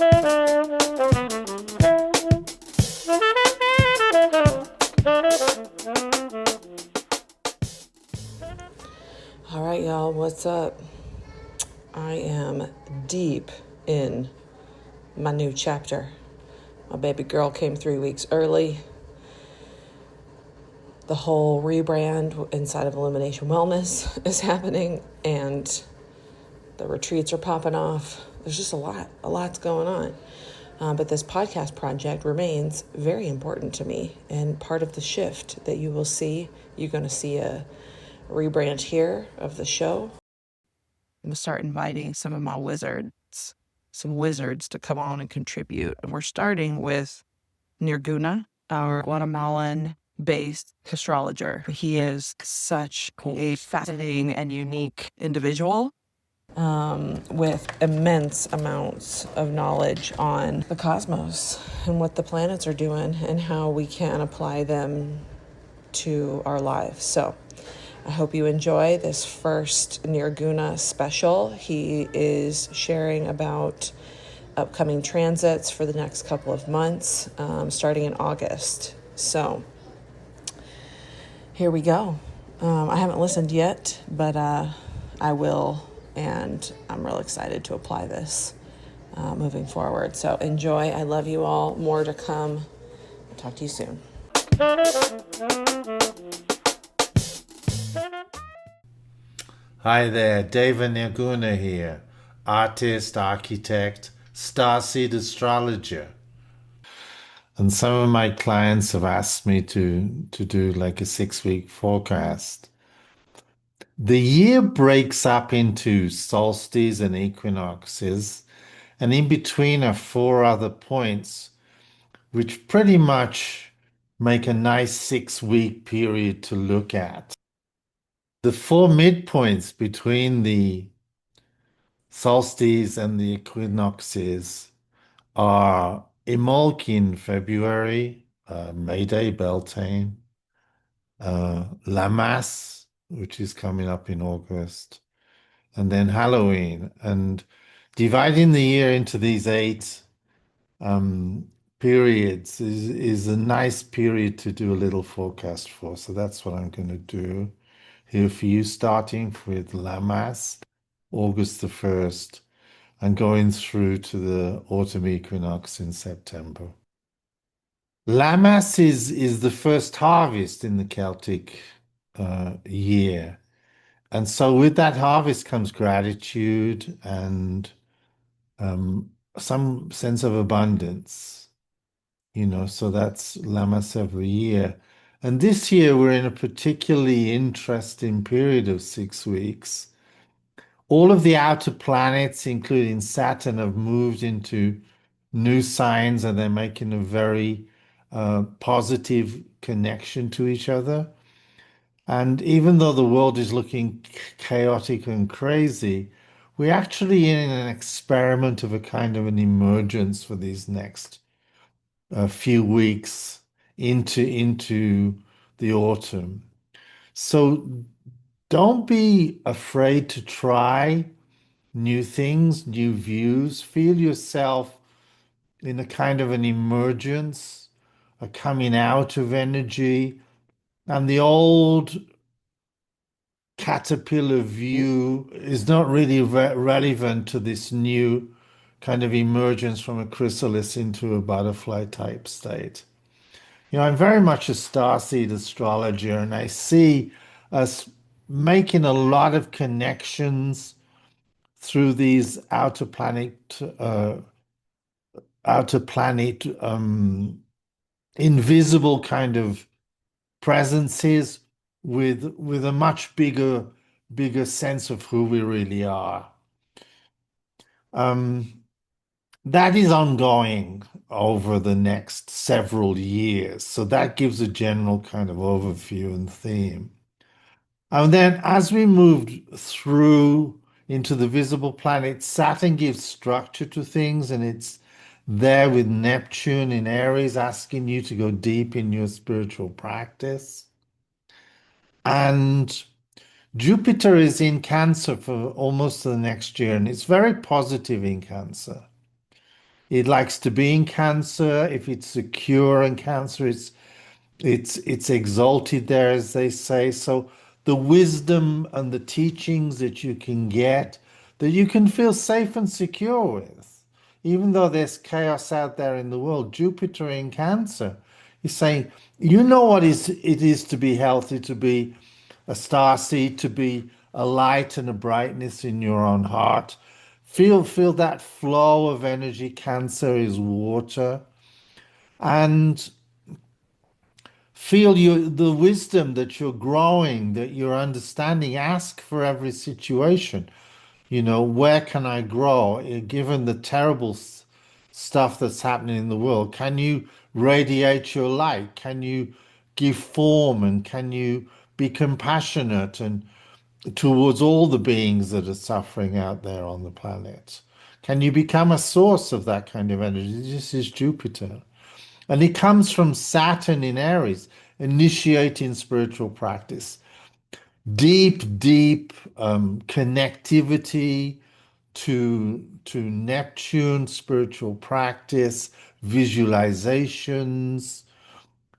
All right, y'all, what's up? I am deep in my new chapter. My baby girl came 3 weeks early. The whole rebrand inside of Illumination Wellness is happening, and the retreats are popping off. There's just a lot's going on. But this podcast project remains very important to me, and part of the shift that you will see, you're going to see a rebrand here of the show. I'm going to start inviting some of my wizards to come on and contribute. And we're starting with Nirguna, our Guatemalan-based astrologer. He is such a fascinating and unique individual with immense amounts of knowledge on the cosmos and what the planets are doing and how we can apply them to our lives. So I hope you enjoy this first Nirguna special. He is sharing about upcoming transits for the next couple of months, starting in August. So here we go. I haven't listened yet, but I will, and I'm real excited to apply this moving forward. So enjoy. I love you all. More to come. I'll talk to you soon. Hi there, Deva Nirguna here, artist, architect, starseed astrologer. And some of my clients have asked me to do like a 6-week forecast. The year breaks up into solstices and equinoxes, and in between are 4 other points, which pretty much make a nice 6-week period to look at. The 4 midpoints between the solstices and the equinoxes are Imbolc in February, May Day, Beltane, Lammas, which is coming up in August, and then Halloween. And dividing the year into these 8 periods is a nice period to do a little forecast for. So that's what I'm going to do here for you, starting with Lammas, August the 1st, and going through to the autumn equinox in September. Lammas is the first harvest in the Celtic year. And so with that harvest comes gratitude and some sense of abundance, so that's Lammas every year. And this year we're in a particularly interesting period of 6 weeks. All of the outer planets, including Saturn, have moved into new signs, and they're making a very positive connection to each other. And even though the world is looking chaotic and crazy, we're actually in an experiment of a kind of an emergence for these next few weeks into the autumn. So don't be afraid to try new things, new views. Feel yourself in a kind of an emergence, a coming out of energy, and the old caterpillar view is not really relevant to this new kind of emergence from a chrysalis into a butterfly type state. I'm very much a starseed astrologer, and I see us making a lot of connections through these outer planet invisible kind of presences with a much bigger sense of who we really are. That is ongoing over the next several years, so that gives a general kind of overview and theme. And then as we moved through into the visible planets, Saturn gives structure to things, and it's there with Neptune in Aries, asking you to go deep in your spiritual practice. And Jupiter is in Cancer for almost the next year, and it's very positive in Cancer. It likes to be in Cancer. If it's secure in Cancer, it's exalted there, as they say. So the wisdom and the teachings that you can get, that you can feel safe and secure with, even though there's chaos out there in the world. Jupiter in Cancer is saying, you know what it is to be healthy, to be a star seed, to be a light and a brightness in your own heart. Feel that flow of energy. Cancer is water. And feel the wisdom that you're growing, that you're understanding. Ask for every situation. Where can I grow? Given the terrible stuff that's happening in the world, can you radiate your light? Can you give form, and can you be compassionate and towards all the beings that are suffering out there on the planet? Can you become a source of that kind of energy? This is Jupiter. And it comes from Saturn in Aries, initiating spiritual practice. Deep, deep connectivity to Neptune, spiritual practice, visualizations,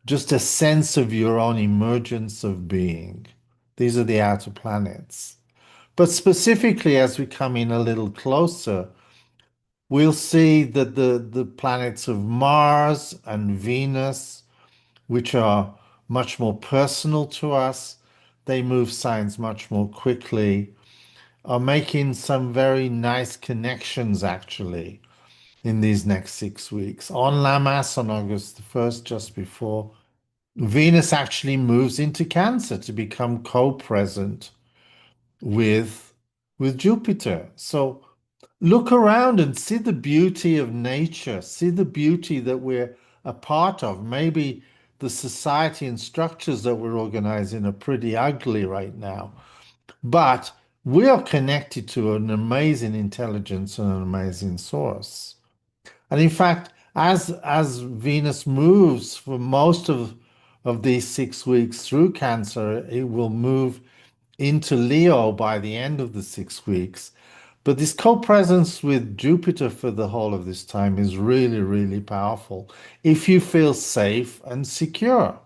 just a sense of your own emergence of being. These are the outer planets. But specifically, as we come in a little closer, we'll see that the planets of Mars and Venus, which are much more personal to us, they move signs much more quickly, are making some very nice connections actually in these next 6 weeks. On Lammas on August the 1st, just before, Venus actually moves into Cancer to become co-present with Jupiter. So look around and see the beauty of nature, see the beauty that we're a part of. Maybe the society and structures that we're organizing are pretty ugly right now, but we are connected to an amazing intelligence and an amazing source. And in fact, as Venus moves for most of these 6 weeks through Cancer, it will move into Leo by the end of the 6 weeks. But this co-presence with Jupiter for the whole of this time is really, really powerful if you feel safe and secure.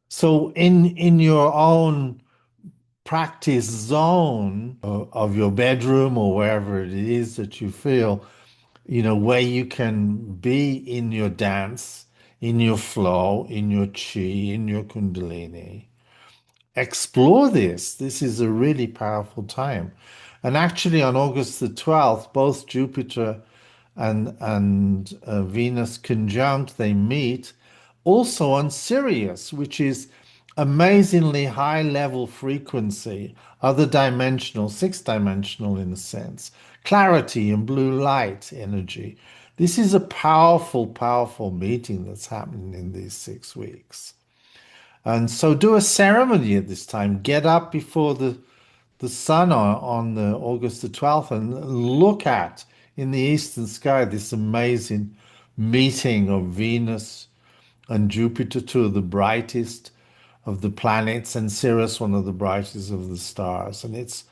So in your own practice zone of your bedroom or wherever it is that you feel, where you can be in your dance, in your flow, in your chi, in your kundalini. Explore this. This is a really powerful time. And actually, on August the 12th, both Jupiter and Venus conjunct, they meet also on Sirius, which is amazingly high level frequency, other dimensional, six dimensional in a sense, clarity and blue light energy. This is a powerful, powerful meeting that's happening in these 6 weeks. And so do a ceremony at this time. Get up before the sun on the August the 12th and look at in the eastern sky this amazing meeting of Venus and Jupiter, two of the brightest of the planets, and Sirius, one of the brightest of the stars. And it's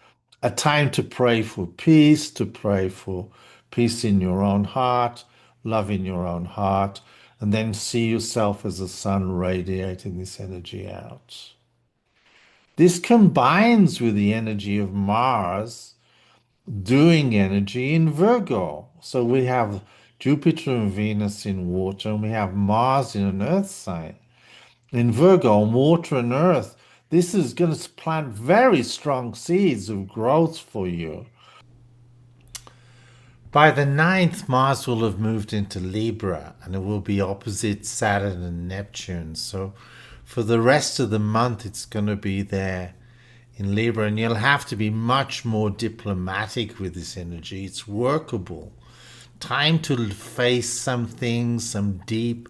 a time to pray for peace, to pray for peace in your own heart, love in your own heart, and then see yourself as a sun radiating this energy out. This combines with the energy of Mars doing energy in Virgo. So we have Jupiter and Venus in water, and we have Mars in an earth sign. In Virgo, water and earth, this is going to plant very strong seeds of growth for you. By the 9th, Mars will have moved into Libra and it will be opposite Saturn and Neptune. So for the rest of the month, it's going to be there in Libra, and you'll have to be much more diplomatic with this energy. It's workable. Time to face some things, some deep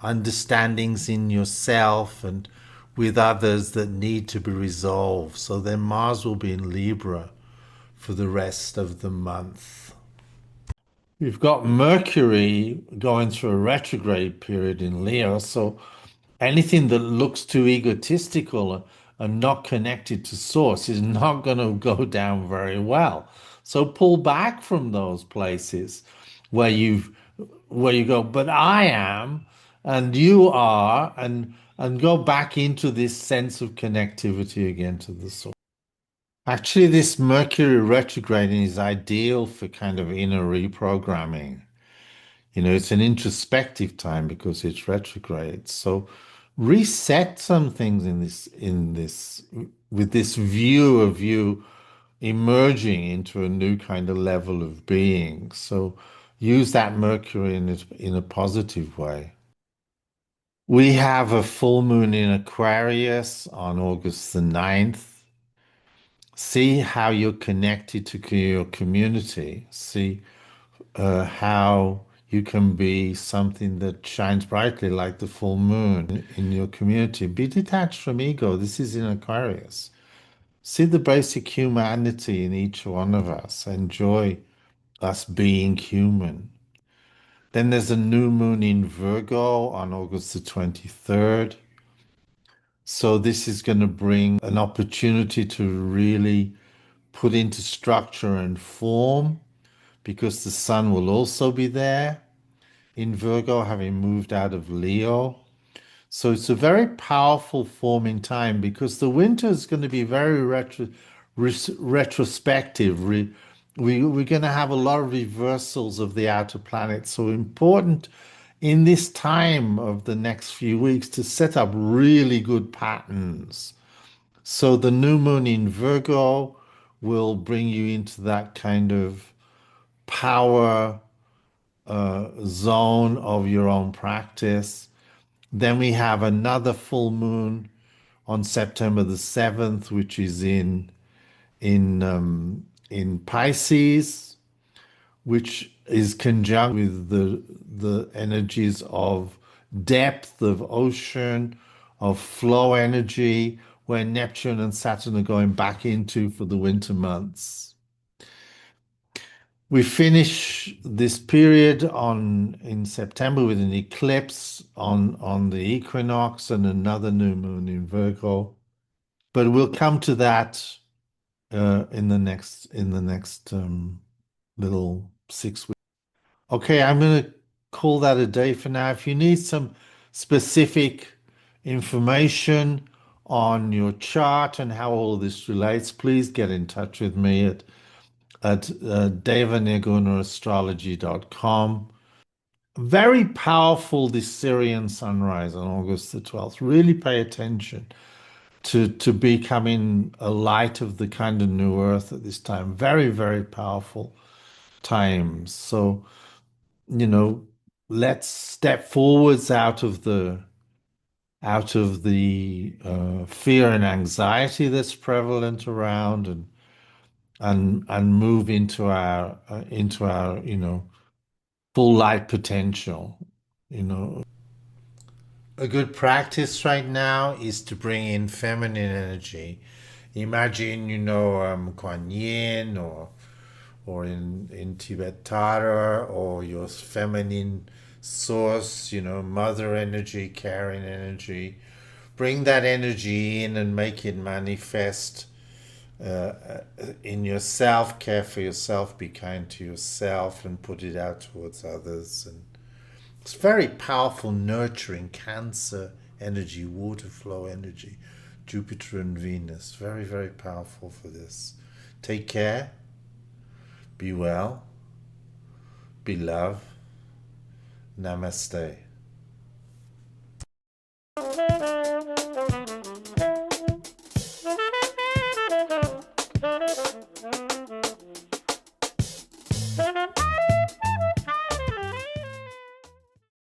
understandings in yourself and with others that need to be resolved. So then Mars will be in Libra for the rest of the month. We've got Mercury going through a retrograde period in Leo, so anything that looks too egotistical and not connected to source is not going to go down very well. So pull back from those places. where you've where you go, but I am, and you are, and go back into this sense of connectivity again to the source. Actually, this Mercury retrograding is ideal for kind of inner reprogramming. It's an introspective time because it's retrograde. So reset some things in this with this view of you emerging into a new kind of level of being. So use that Mercury in a positive way. We have a full moon in Aquarius on August the 9th. See how you're connected to your community. See how you can be something that shines brightly like the full moon in your community. Be detached from ego. This is in Aquarius. See the basic humanity in each one of us. Enjoy us being human. Then there's a new moon in Virgo on August the 23rd. So this is going to bring an opportunity to really put into structure and form because the sun will also be there in Virgo, having moved out of Leo. So it's a very powerful forming time because the winter is going to be very retrospective. We're going to have a lot of reversals of the outer planets. So important in this time of the next few weeks to set up really good patterns. So the new moon in Virgo will bring you into that kind of power zone of your own practice. Then we have another full moon on September the 7th, which is in Pisces, which is conjunct with the energies of depth, of ocean, of flow energy, where Neptune and Saturn are going back into for the winter months. We finish this period in September with an eclipse on the equinox and another new moon in Virgo. But we'll come to that in the next little 6 weeks. Okay, I'm going to call that a day for now. If you need some specific information on your chart and how all this relates, please get in touch with me at devanirgunaastrology.com. Very powerful this Syrian sunrise on August the 12th. Really pay attention to becoming a light of the kind of new earth at this time. Very, very powerful times. So, you know, let's step forwards out of the fear and anxiety that's prevalent around and move into our full light potential. You know, a good practice right now is to bring in feminine energy. Imagine, Kuan Yin or in Tibet Tara or your feminine source, mother energy, caring energy. Bring that energy in and make it manifest in yourself. Care for yourself, be kind to yourself, and put it out towards others. And it's very powerful, nurturing Cancer energy, water flow energy, Jupiter and Venus. Very, very powerful for this. Take care. Be well. Be love. Namaste.